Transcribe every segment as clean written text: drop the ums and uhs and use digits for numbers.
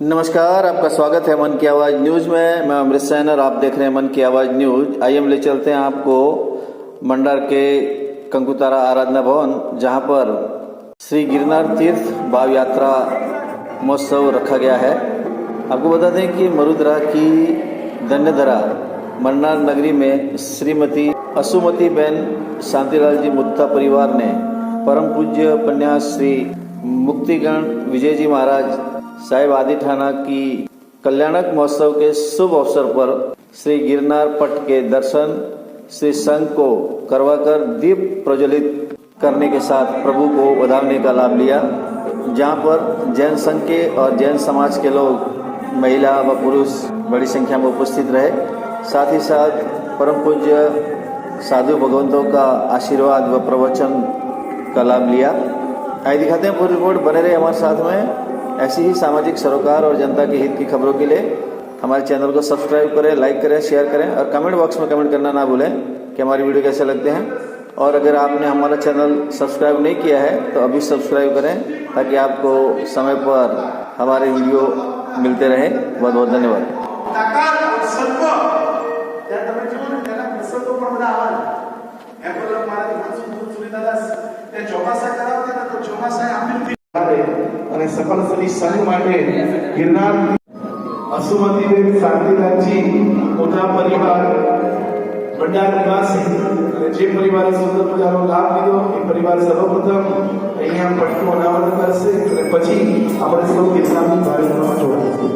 नमस्कार, आपका स्वागत है मन की आवाज़ न्यूज़ में। मैं अमृत सैन और आप देख रहे हैं मन की आवाज़ न्यूज़। आइए हम ले चलते हैं आपको मंडार के कंकुतारा आराधना भवन, जहां पर श्री गिरनार तीर्थ भाव यात्रा महोत्सव रखा गया है। आपको बता दें कि मरुद्रा की धन्यधरा मंडार नगरी में श्रीमती असुमती बहन शांतिलाल जी मुत्ता परिवार ने परम पूज्य पन्यास श्री मुक्तिगण विजय जी महाराज साहिब आदि ठाना की कल्याणक महोत्सव के शुभ अवसर पर श्री गिरनार पट के दर्शन श्री संघ को करवाकर दीप प्रज्वलित करने के साथ प्रभु को वधावने का लाभ लिया, जहां पर जैन संघ के और जैन समाज के लोग, महिला व पुरुष बड़ी संख्या में उपस्थित रहे। साथ ही साथ परम पूज्य साधु भगवंतों का आशीर्वाद व प्रवचन का लाभ लिया। आइए दिखाते हैं पूरी रिपोर्ट, बने रहे हमारे साथ में। ऐसी ही सामाजिक सरोकार और जनता के हित की खबरों के लिए हमारे चैनल को सब्सक्राइब करें, लाइक करें, शेयर करें और कमेंट बॉक्स में कमेंट करना ना भूलें कि हमारी वीडियो कैसे लगते हैं। और अगर आपने हमारा चैनल सब्सक्राइब नहीं किया है तो अभी सब्सक्राइब करें, ताकि आपको समय पर हमारे वीडियो मिलते रहे। बहुत बहुत धन्यवाद। અને સફળ શ્રી સંઘ માટે ગિરનાર असुमतीबेन शांतिलालजी मोटा परिवार मंडार निवासी અને જે પરિવારે સુંદર મજાનો લાભ લીધો એ પરિવાર સર્વપ્રથમ અહીંયા પટનું અનાવરણ કરશે અને પછી આપણે સૌ ગિરનારની કાર્યક્રમમાં જોડાઈશું।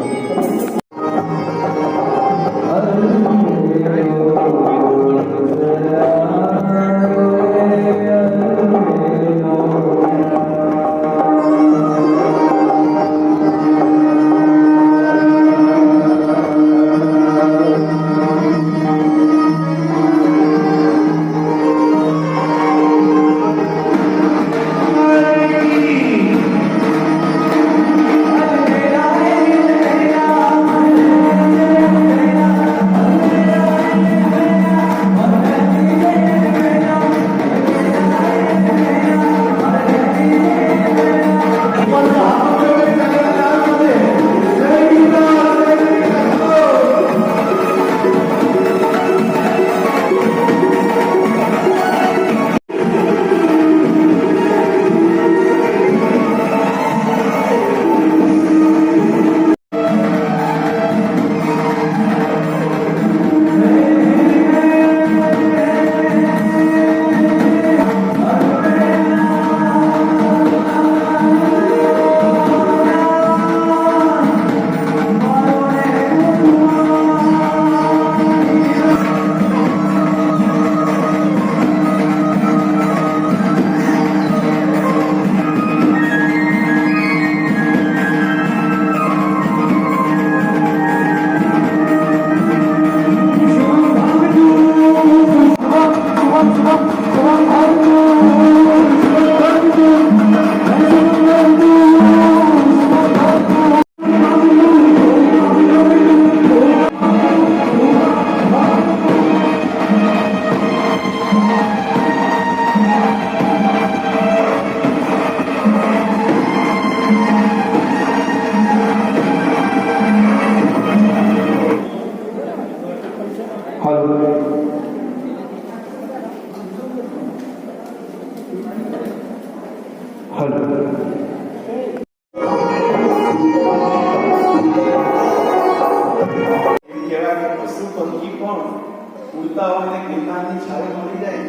ઉડતા હોય ગિરનારની છાવે મળી જાય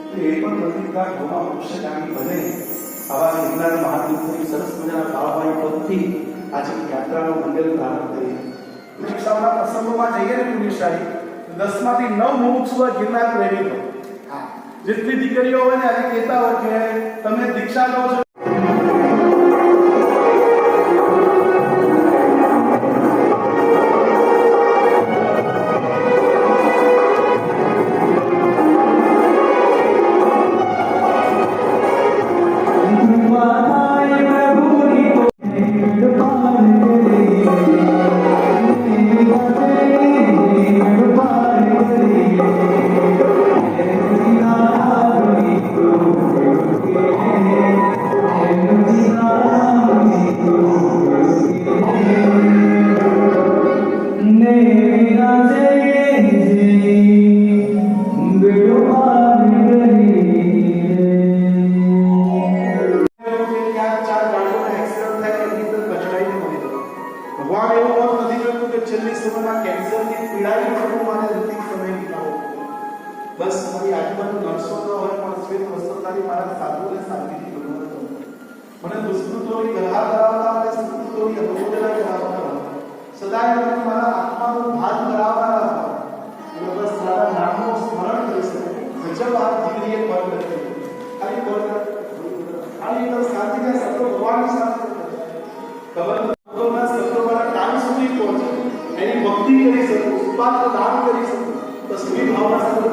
તો એ પણ પ્રતિકા ઘોમાં વૃક્ષકામી બને। આવા ગિરનાર મહાદેવની સરસ મજાના ભાવવાળી પદથી આજે યાત્રાનો મંડળ પ્રારંભ કરીએ। પરીક્ષાઓના પ્રસંગોમાં જઈએ ને પુરુષારી 10 માંથી 9 મુમુક્ષુ ગિરનાર પ્રેમી હોય। હા, જેટલી દીકરીઓ હોય ને આજે કહેતા હોય કે તમે દીક્ષા લો છો। છેલ્લી સમયમાં કેન્સરની પીડાઈ પણ મારે અંતિમ સમય નીકળવો બસ મારી આજુબાજુ નર્સો ન હોય પણ શ્વેત વસ્ત્રધારી મારા સાધુઓને શાંતિથી ભગવાન હતો મને દુષ્કૃતોની ગરહા કરાવતા અને સુકૃતોની અનુમોદના કરાવતા સદાય મને મારા આત્માનું ભાન કરાવવાના હતા એટલે બસ તારા નામનું સ્મરણ કરી શકું ગજબ આ દીકરીએ પદ લખેલું ખાલી પદ ખાલી એકદમ શાંતિને શબ્દો ભગવાનની સાથે ખબર ભગવાનના શબ્દો મારા કાન સુધી પહોંચે એની ભક્તિ કરી શકું સુપાત્ર દાન કરી શકું તો સ્ત્રી ભાવના સાથે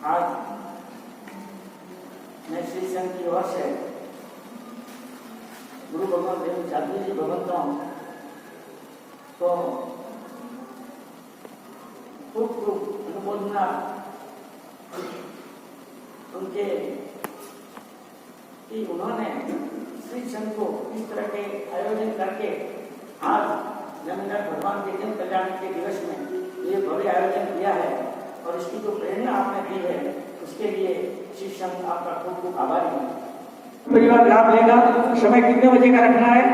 आज मैं श्री संघ की ओर से गुरु भगवान देव जादू जी भगवंतों को खूब खूब अनुमोदना उनके कि उन्होंने श्री संघ को इस तरह के आयोजन करके आज जमींदार भगवान के जन कल्याण के दिवस में ये भव्य आयोजन किया है और इसकी जो प्रेरणा आपने दी है उसके लिए श्री संघ आपका खूब खूब आभारी है। परिवार लाभ लेगा। समय कितने बजे का रखना है?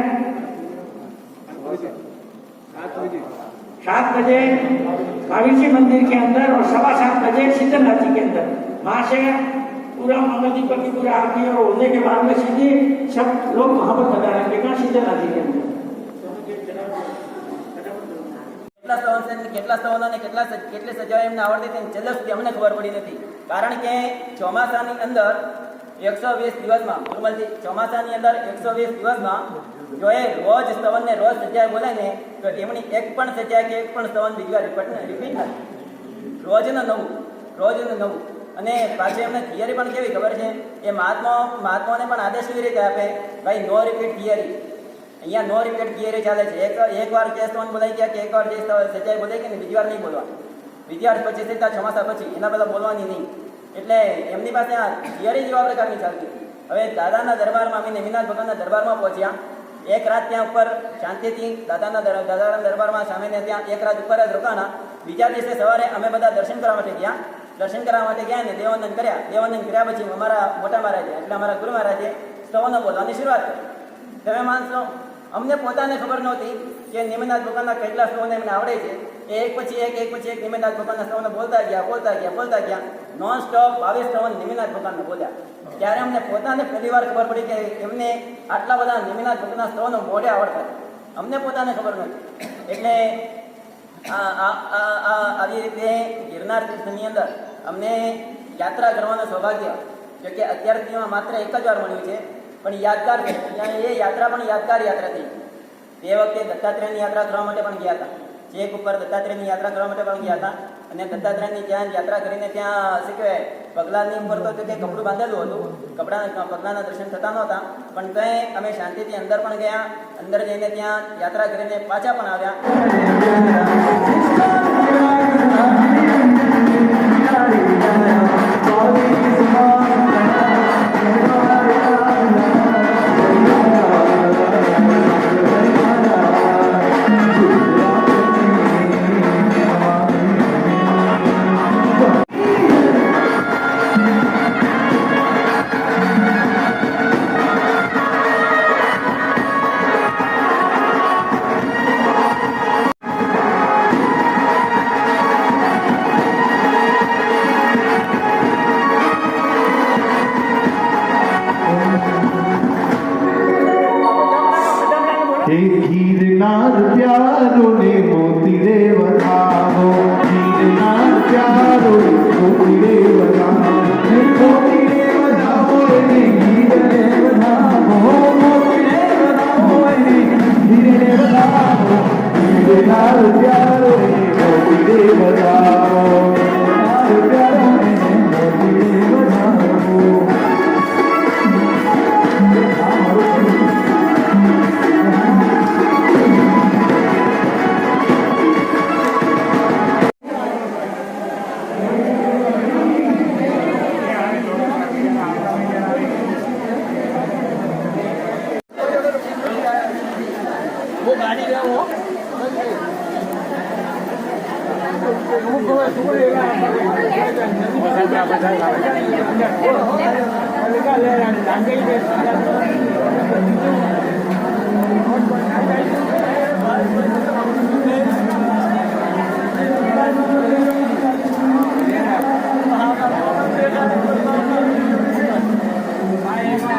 7 बजे कावेरी मंदिर के अंदर और 7:15 बजे शीतलनाथ जी के अंदर वहां से पूरा मंगल दीपक की पूरा आरती और होने के बाद में सीधे सब लोग वहां पर पधारेंगे कहाँ शीतलनाथ जी के अंदर। કેટલા સ્થળોના ને કેટલી સજાઓ એમને આવડતી હતી છેલ્લે સુધી અમને ખબર પડી નથી કારણ કે ચોમાસાની અંદર 120 દિવસમાં નોર્મલથી ચોમાસાની અંદર 120 દિવસમાં જો એ રોજ સ્તવનને રોજ સજાએ બોલાય ને તો તેમની એક પણ સજા કે એક પણ સ્તવન બીજી વાર રિપીટ થાય રોજનું નવું અને પાછી એમને થિયરી પણ કેવી ખબર છે એ મહાત્માઓને પણ આદેશ કેવી રીતે આપે ભાઈ નો રિપીટ થિયરી અહીંયા નો રિપીટ થિયરી ચાલે છે એક વાર જે સ્તવન બોલાઈ ગયા કે એક વાર જે સજાએ બોલાઈ ગયા ને બીજી વાર નહીં બોલવા બીજી વાર પછી સીધા ચોમાસા પછી એના પહેલાં બોલવાની નહીં એટલે એમની પાસે આ થિયરી જેવા પ્રકારની ચાલતી હવે દાદાના દરબારમાં અમે નેમિનાથ ભગવાનના દરબારમાં પહોંચ્યા એક રાત ત્યાં ઉપર શાંતિથી દાદાના દરબારમાં સામેને ત્યાં એક રાત ઉપર જ રોકાણા બીજા દિવસે સવારે અમે બધા દર્શન કરવા માટે ગયા ને દેવવંદન કર્યા પછી અમારા મોટા મહારાજે એટલે અમારા ગુરુ મહારાજે સ્તવનો બોલવાની શરૂઆત કરી તમે માનશો અમને પોતાને ખબર નહોતી કે નેમિનાથ ભગવાનના કેટલા સ્તવનો એમને આવડે છે એક પછી એક નેમિનાથ ભગવાનના સ્તવનો બોલતા ગયા નોન સ્ટોપ 22 સ્તવન નેમિનાથ ભગવાનને બોલ્યા ત્યારે અમને પોતાને પહેલી વાર ખબર પડી કે એમને આટલા બધા નેમિનાથ ભગવાનના સ્તવનો મોઢે આવડતા અમને પોતાને ખબર નહોતી એટલે આવી રીતે ગિરનાર તીર્થની અંદર અમને યાત્રા કરવાનું સૌભાગ્ય જો કે અત્યાર સુધીમાં માત્ર એક જ વાર મળ્યું છે પણ યાદગાર છે એ યાત્રા પણ યાદગાર યાત્રા થઈ તે વખતે દત્તાત્રેયની યાત્રા કરવા માટે પણ ગયા હતા ચેક ઉપર દત્તાત્રેયની યાત્રા કરવા માટે પણ ગયા હતા અને દત્તાત્રેયની ત્યાં યાત્રા કરીને ત્યાં શું કહેવાય પગલાની ઉપર તો કે કપડું બાંધેલું હતું પગલાના દર્શન થતા નહોતા પણ ત્યાં અમે શાંતિથી અંદર પણ ગયા અંદર જઈને ત્યાં યાત્રા કરીને પાછા પણ આવ્યા ગિરનાર પ્યારો ને મોતી રે વધાવો ગિરનાર પ્યારો મોતી રે વધાવો મોતી રે વધાવો એને ગીર રે વધાવો મોતી રે વધાવો એને ગીર રે વધાવો ગિરનાર પ્યારો ને મોતી રે વધાવો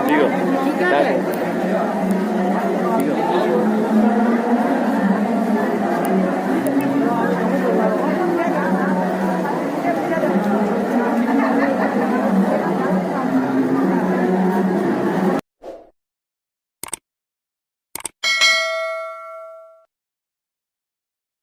Digo,